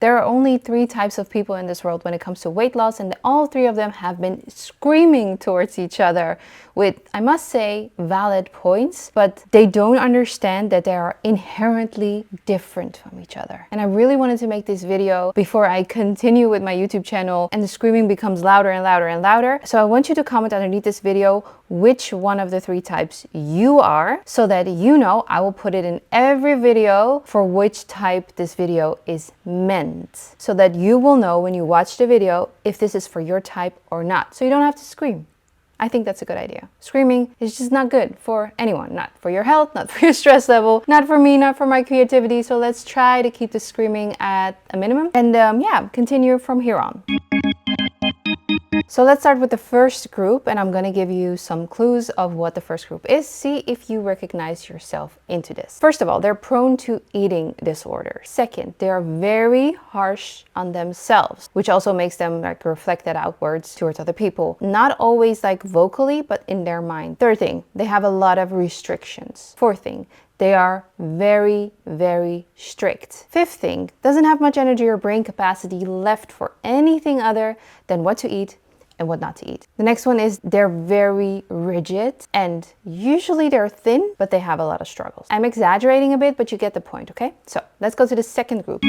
There are only 3 types of people in this world when it comes to weight loss, and all 3 of them have been screaming towards each other with, I must say, valid points, but they don't understand that they are inherently different from each other. And I really wanted to make this video before I continue with my YouTube channel and the screaming becomes louder and louder and louder. So I want you to comment underneath this video which one of the 3 types you are, so that you know. I will put it in every video for which type this video is meant, so that you will know when you watch the video if this is for your type or not, so you don't have to scream. I think that's a good idea. Screaming is just not good for anyone, not for your health, not for your stress level, not for me, not for my creativity. So let's try to keep the screaming at a minimum and yeah, continue from here on. So let's start with the first group, and I'm going to give you some clues of what the first group is. See if you recognize yourself into this. First of all, they're prone to eating disorders. Second, they are very harsh on themselves, which also makes them like reflect that outwards towards other people. Not always like vocally, but in their mind. Third thing, they have a lot of restrictions. Fourth thing, they are very, very strict. Fifth thing, doesn't have much energy or brain capacity left for anything other than what to eat and what not to eat. The next one is they're very rigid, and usually they're thin, but they have a lot of struggles. I'm exaggerating a bit, but you get the point, okay? So let's go to the second group.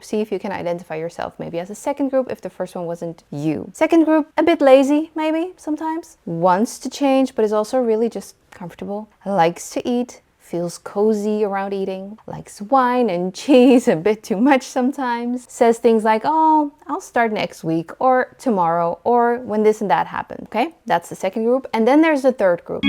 See if you can identify yourself maybe as a second group if the first one wasn't you. Second group, a bit lazy maybe sometimes. Wants to change, but is also really just comfortable. Likes to eat. Feels cozy around eating, likes wine and cheese a bit too much sometimes, says things like, oh, I'll start next week or tomorrow or when this and that happens. Okay, that's the second group. And then there's the third group.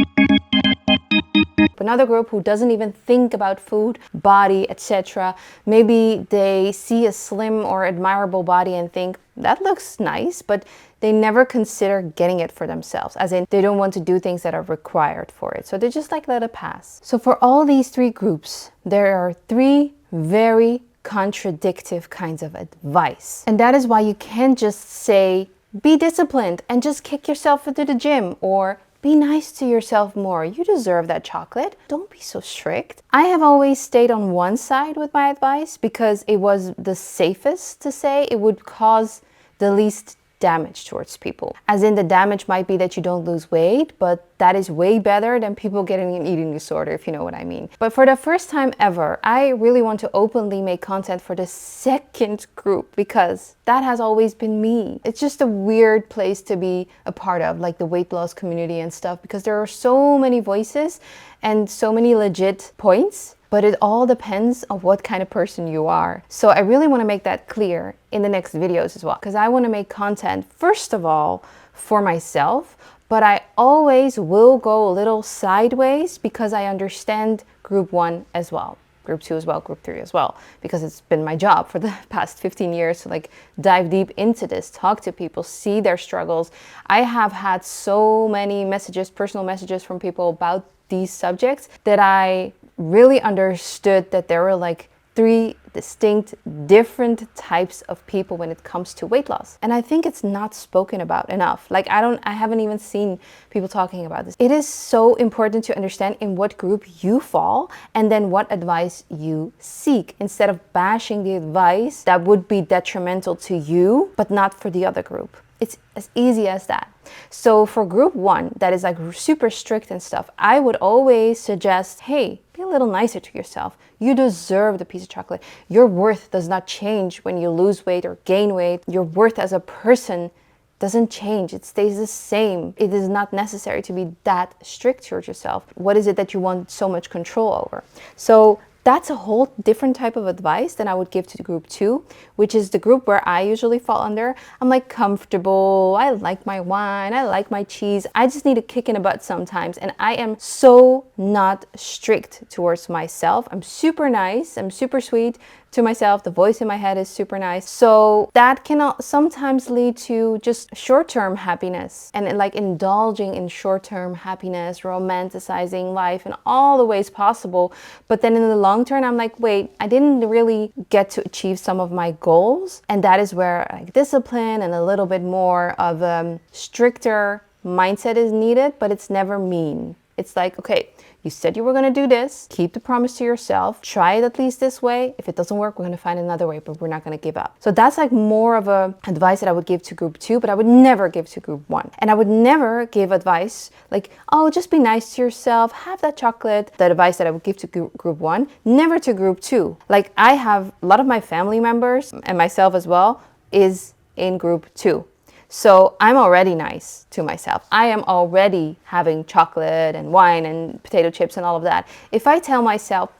Another group who doesn't even think about food, body, etc. Maybe they see a slim or admirable body and think, that looks nice, but they never consider getting it for themselves, as in they don't want to do things that are required for it. So they just like let it pass. So for all these 3 groups, there are 3 very contradictive kinds of advice. And that is why you can't just say, be disciplined and just kick yourself into the gym, or be nice to yourself more. You deserve that chocolate. Don't be so strict. I have always stayed on one side with my advice because it was the safest to say. It would cause the least damage towards people. As in, the damage might be that you don't lose weight, but that is way better than people getting an eating disorder, if you know what I mean. But for the first time ever, I really want to openly make content for the second group, because that has always been me. It's just a weird place to be a part of, like the weight loss community and stuff, because there are so many voices and so many legit points. But it all depends on what kind of person you are. So I really want to make that clear in the next videos as well, because I want to make content, first of all, for myself, but I always will go a little sideways because I understand group 1 as well, group 2 as well, group 3 as well, because it's been my job for the past 15 years to like dive deep into this, talk to people, see their struggles. I have had so many messages, personal messages from people about these subjects, that I really understood that there were like 3 distinct different types of people when it comes to weight loss. And I think it's not spoken about enough. Like I haven't even seen people talking about this. It is so important to understand in what group you fall and then what advice you seek, instead of bashing the advice that would be detrimental to you but not for the other group. It's as easy as that. So for group 1, that is like super strict and stuff, I would always suggest, hey, be a little nicer to yourself. You deserve the piece of chocolate. Your worth does not change when you lose weight or gain weight. Your worth as a person doesn't change. It stays the same. It is not necessary to be that strict towards yourself. What is it that you want so much control over? So that's a whole different type of advice than I would give to group 2, which is the group where I usually fall under. I'm like comfortable, I like my wine, I like my cheese. I just need a kick in the butt sometimes, and I am so not strict towards myself. I'm super nice, I'm super sweet to myself. The voice in my head is super nice. So that can sometimes lead to just short-term happiness and like indulging in short-term happiness, romanticizing life in all the ways possible. But then in the long term, I'm like, wait, I didn't really get to achieve some of my goals. And that is where like discipline and a little bit more of a stricter mindset is needed, but it's never mean. It's like, okay, You said you were going to do this. Keep the promise to yourself. Try it at least this way. If it doesn't work, we're going to find another way, but we're not going to give up. So that's like more of a advice that I would give to group 2, but I would never give to group 1. And I would never give advice like, oh, just be nice to yourself, have that chocolate. That advice that I would give to group 1, never to group 2. Like, I have a lot of my family members and myself as well is in group 2. So I'm already nice to myself. I am already having chocolate and wine and potato chips and all of that. If I tell myself,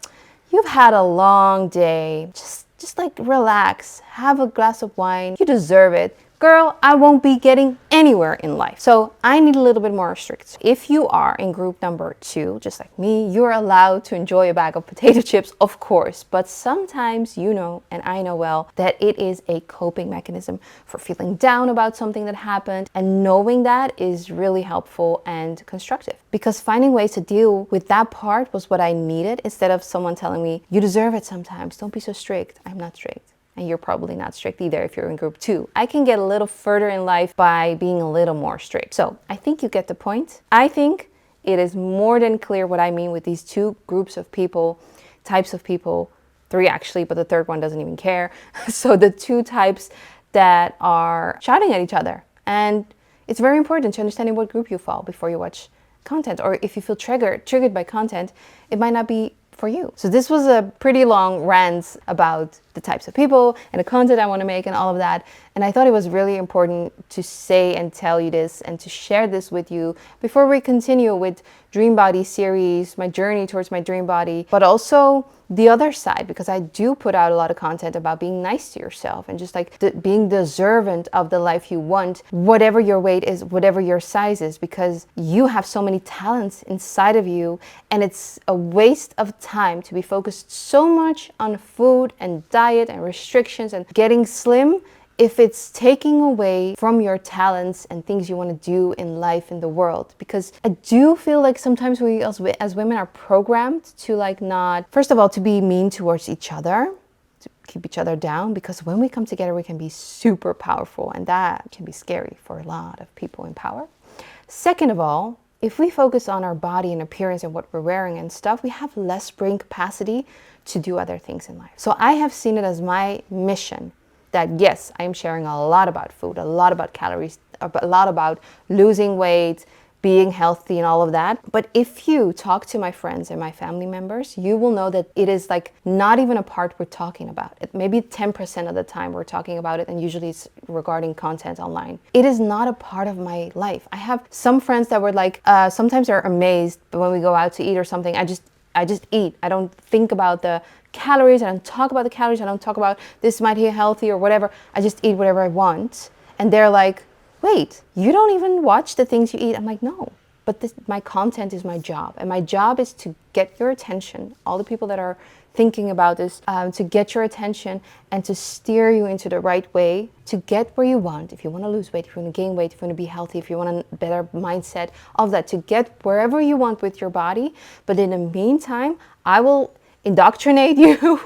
you've had a long day, just like relax, have a glass of wine, you deserve it. Girl, I won't be getting anywhere in life. So I need a little bit more strict. If you are in group number 2, just like me, you're allowed to enjoy a bag of potato chips, of course. But sometimes you know, and I know well, that it is a coping mechanism for feeling down about something that happened. And knowing that is really helpful and constructive. Because finding ways to deal with that part was what I needed, instead of someone telling me, you deserve it sometimes, don't be so strict. I'm not strict. And you're probably not strict either if you're in group 2. I can get a little further in life by being a little more strict. So I think you get the point. I think it is more than clear what I mean with these 2 groups of people, types of people, 3 actually, but the third one doesn't even care. So the 2 types that are shouting at each other. And it's very important to understand in what group you fall before you watch content. Or if you feel triggered by content, it might not be for you. So this was a pretty long rant about the types of people and the content I want to make and all of that. And I thought it was really important to say and tell you this and to share this with you before we continue with Dream Body series, my journey towards my dream body, but also the other side, because I do put out a lot of content about being nice to yourself and just like being deserving of the life you want, whatever your weight is, whatever your size is, because you have so many talents inside of you, and it's a waste of time to be focused so much on food and diet and restrictions and getting slim if it's taking away from your talents and things you want to do in life, in the world. Because I do feel like sometimes we as women are programmed to like not, first of all, to be mean towards each other, to keep each other down, because when we come together we can be super powerful, and that can be scary for a lot of people in power. Second of all, if we focus on our body and appearance and what we're wearing and stuff, we have less brain capacity to do other things in life. So I have seen it as my mission that yes, I am sharing a lot about food, a lot about calories, a lot about losing weight, being healthy and all of that. But if you talk to my friends and my family members, you will know that it is like not even a part we're talking about. Maybe 10% of the time we're talking about it, and usually it's regarding content online. It is not a part of my life. I have some friends that were like, sometimes they're amazed, but when we go out to eat or something, I just eat. I don't think about the calories. I don't talk about the calories. I don't talk about this might be healthy or whatever. I just eat whatever I want. And they're like, wait, you don't even watch the things you eat? I'm like, no, but my content is my job. And my job is to get your attention, all the people that are thinking about this, to get your attention and to steer you into the right way to get where you want. If you want to lose weight, if you want to gain weight, if you want to be healthy, if you want a better mindset, all of that, to get wherever you want with your body. But in the meantime, I will indoctrinate you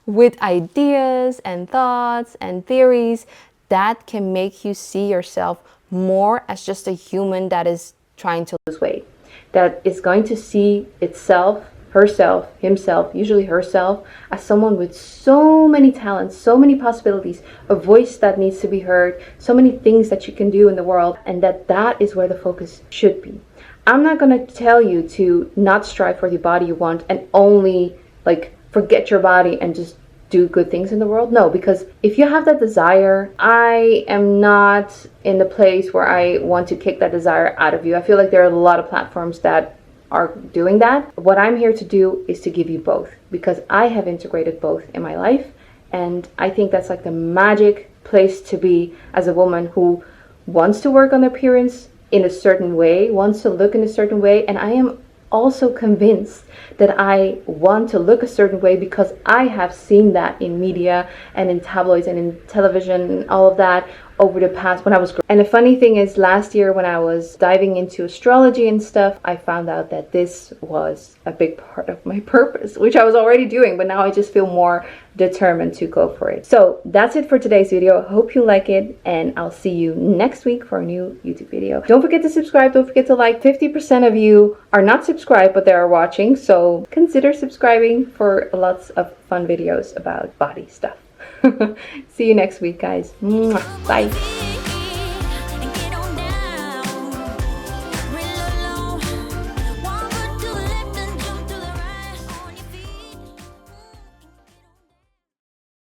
with ideas and thoughts and theories that can make you see yourself more as just a human that is trying to lose weight, that is going to see itself, herself, himself, usually herself, as someone with so many talents, so many possibilities, a voice that needs to be heard, so many things that you can do in the world, and that is where the focus should be. I'm not going to tell you to not strive for the body you want and only like forget your body and just do good things in the world. No, because if you have that desire, I am not in the place where I want to kick that desire out of you. I feel like there are a lot of platforms that are doing that. What I'm here to do is to give you both, because I have integrated both in my life, and I think that's like the magic place to be as a woman who wants to work on their appearance in a certain way, wants to look in a certain way. And I am also convinced that I want to look a certain way because I have seen that in media and in tabloids and in television and all of that over the past when I was growing. And the funny thing is, last year when I was diving into astrology and stuff, I found out that this was a big part of my purpose, which I was already doing, but now I just feel more determined to go for it. So that's it for today's video. I hope you like it, and I'll see you next week for a new YouTube video. Don't forget to subscribe. Don't forget to like. 50% of you are not subscribed, but they are watching, so consider subscribing for lots of fun videos about body stuff. See you next week, guys. Mwah. Bye.